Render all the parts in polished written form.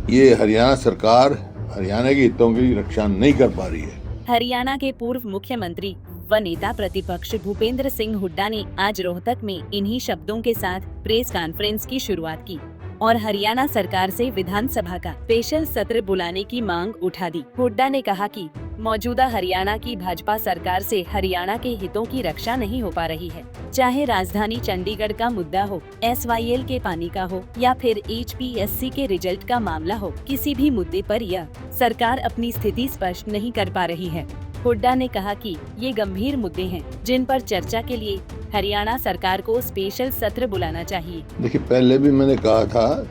ये हरियाणा सरकार हरियाणा के हितों की रक्षा नहीं कर पा रही है। हरियाणा के पूर्व मुख्यमंत्री व नेता प्रतिपक्ष भूपेंद्र सिंह हुड्डा ने आज रोहतक में इन्हीं शब्दों के साथ प्रेस कॉन्फ्रेंस की शुरुआत की और हरियाणा सरकार से विधानसभा का स्पेशल सत्र बुलाने की मांग उठा दी। हुड्डा ने कहा कि मौजूदा हरियाणा की भाजपा सरकार से हरियाणा के हितों की रक्षा नहीं हो पा रही है, चाहे राजधानी चंडीगढ़ का मुद्दा हो, SYL के पानी का हो या फिर HPSC के रिजल्ट का मामला हो, किसी भी मुद्दे पर यह सरकार अपनी स्थिति स्पष्ट नहीं कर पा रही है। हुड्डा ने कहा कि ये गंभीर मुद्दे हैं जिन पर चर्चा के लिए हरियाणा सरकार को स्पेशल सत्र बुलाना चाहिए। देखिए, पहले भी मैंने कहा था,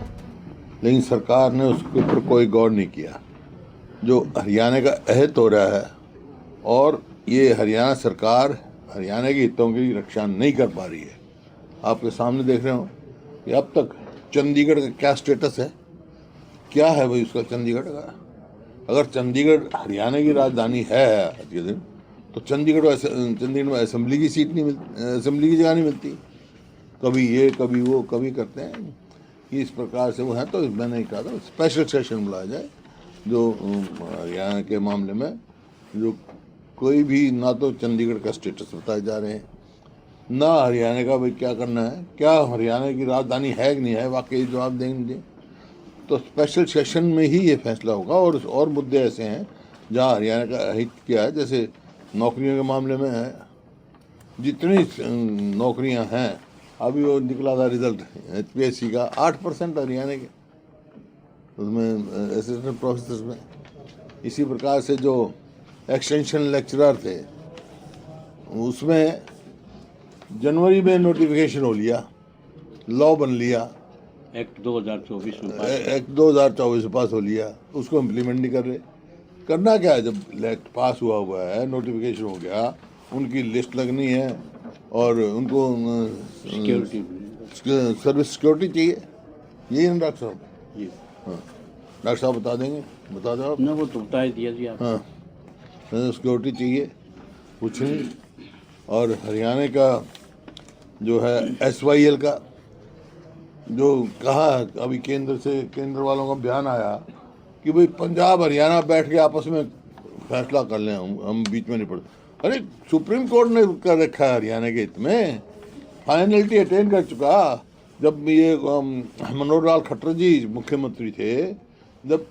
लेकिन सरकार ने उसके ऊपर कोई गौर नहीं किया। जो हरियाणा का अहद हो रहा है और ये हरियाणा सरकार हरियाणा के हितों की रक्षा नहीं कर पा रही है। आपके सामने देख रहे हो कि अब तक चंडीगढ़ का क्या स्टेटस है, क्या है भाई उसका चंडीगढ़ का। अगर चंडीगढ़ हरियाणा की राजधानी है आज के दिन, तो चंडीगढ़ में असेंबली की सीट नहीं मिलती, असेंबली की जगह नहीं मिलती। कभी ये कभी वो कभी करते हैं कि इस प्रकार से वो है। तो मैंने कहा था स्पेशल सेशन बुलाया जाए जो हरियाणा के मामले में जो कोई भी ना तो चंडीगढ़ का स्टेटस बताए जा रहे हैं, ना हरियाणा का भाई क्या करना है, क्या हरियाणा की राजधानी है कि नहीं है, वाकई जवाब देंगे। तो स्पेशल सेशन में ही ये फैसला होगा। और मुद्दे ऐसे हैं जहाँ हरियाणा का हित क्या है, जैसे नौकरियों के मामले में है, जितनी नौकरियां हैं, अभी वो निकला था रिजल्ट HPSC का 8% हरियाणा के उसमें असिस्टेंट प्रोफेसर में। इसी प्रकार से जो एक्सटेंशन लेक्चरर थे उसमें जनवरी में नोटिफिकेशन हो लिया, लॉ बन लिया, एक्ट 2024 पास हो लिया, उसको इम्प्लीमेंट नहीं कर रहे। करना क्या है, जब एक्ट पास हुआ है, नोटिफिकेशन हो गया, उनकी लिस्ट लगनी है और उनको सर्विस सिक्योरिटी चाहिए। यही है ना डॉक्टर साहब? जी हाँ, डॉक्टर साहब बता देंगे, बता दो आप। ना, वो तो बता ही दिया जी आप। हाँ, सिक्योरिटी चाहिए, कुछ नहीं। और हरियाणा का जो है SYL का जो कहा, अभी केंद्र वालों का बयान आया कि भाई पंजाब हरियाणा बैठ के आपस में फैसला कर लें, हम बीच में नहीं पड़ते। अरे सुप्रीम कोर्ट ने कर रखा है हरियाणा के हित में, फाइनलिटी अटेन कर चुका। जब ये मनोहर लाल खट्टर जी मुख्यमंत्री थे, जब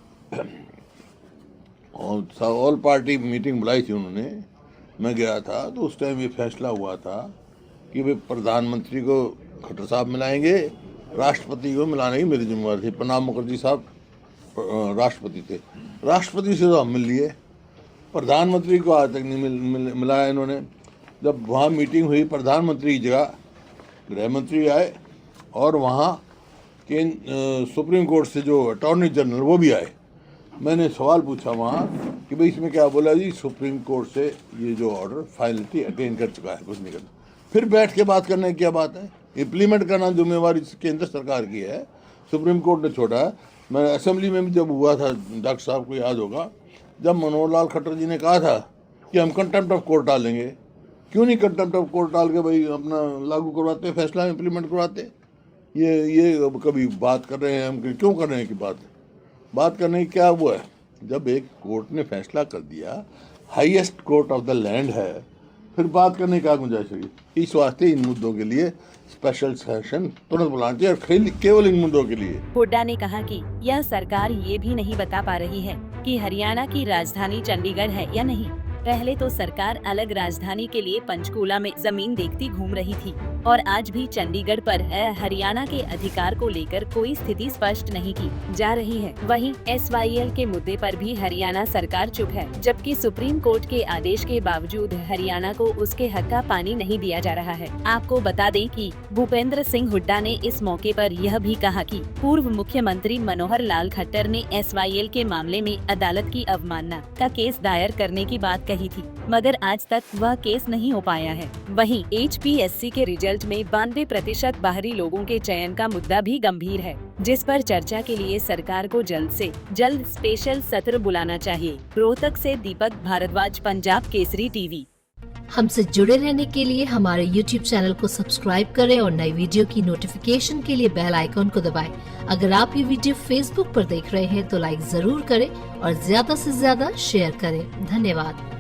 ऑल पार्टी मीटिंग बुलाई थी उन्होंने, मैं गया था, तो उस टाइम ये फैसला हुआ था कि भाई प्रधानमंत्री को खट्टर साहब मिलाएंगे, राष्ट्रपति को मिलाने की मेरी जिम्मेवारी थी। प्रणब मुखर्जी साहब राष्ट्रपति थे, राष्ट्रपति से तो हम मिल लिए, प्रधानमंत्री को आज तक नहीं मिलाया इन्होंने। जब वहाँ मीटिंग हुई, प्रधानमंत्री की जगह गृह मंत्री आए और वहाँ सुप्रीम कोर्ट से जो अटॉर्नी जनरल वो भी आए। मैंने सवाल पूछा वहाँ कि भाई इसमें क्या, बोला जी सुप्रीम कोर्ट से ये जो ऑर्डर फाइनलिटी अटेन कर चुका है, कुछ नहीं करना। फिर बैठ के बात करने की क्या बात है, इम्प्लीमेंट करना जिम्मेवारी केंद्र सरकार की है, सुप्रीम कोर्ट ने छोड़ा है। मैं असेंबली में भी जब हुआ था, डॉक्टर साहब को याद होगा, जब मनोहर लाल खट्टर जी ने कहा था कि हम कंटेम्प्ट ऑफ कोर्ट डालेंगे, क्यों नहीं कंटेम्प्ट ऑफ कोर्ट डाल के भाई अपना लागू करवाते, फैसला इम्प्लीमेंट करवाते। ये कभी बात कर रहे हैं हम, क्यों कर रहे हैं कि बात करने की क्या हुआ है। जब एक कोर्ट ने फैसला कर दिया, highest court of the land है, फिर बात करने की क्या गुंजाइश होगी। इस वास्ते इन मुद्दों के लिए स्पेशल सेशन तुरंत बुलाना चाहिए, और केवल इन मुद्दों के लिए। हुड्डा ने कहा कि यह सरकार ये भी नहीं बता पा रही है कि हरियाणा की राजधानी चंडीगढ़ है या नहीं। पहले तो सरकार अलग राजधानी के लिए पंचकूला में जमीन देखती घूम रही थी और आज भी चंडीगढ़ पर हरियाणा के अधिकार को लेकर कोई स्थिति स्पष्ट नहीं की जा रही है। वहीं SYL के मुद्दे पर भी हरियाणा सरकार चुप है, जबकि सुप्रीम कोर्ट के आदेश के बावजूद हरियाणा को उसके हक का पानी नहीं दिया जा रहा है। आपको बता दें कि भूपेंद्र सिंह हुड्डा ने इस मौके पर यह भी कहा कि पूर्व मुख्यमंत्री मनोहर लाल खट्टर ने SYL के मामले में अदालत की अवमानना का केस दायर करने की बात कही थी, मगर आज तक वह केस नहीं हो पाया है। वहीं HPSC के रिजल्ट में 92% बाहरी लोगों के चयन का मुद्दा भी गंभीर है, जिस पर चर्चा के लिए सरकार को जल्द से जल्द स्पेशल सत्र बुलाना चाहिए। रोहतक से दीपक भारद्वाज, पंजाब केसरी टीवी। हमसे जुड़े रहने के लिए हमारे YouTube चैनल को सब्सक्राइब करें और नई वीडियो की नोटिफिकेशन के लिए बेल आइकॉन को दबाएं। अगर आप ये वीडियो Facebook पर देख रहे हैं तो लाइक जरूर करें और ज्यादा से ज्यादा शेयर करें। धन्यवाद।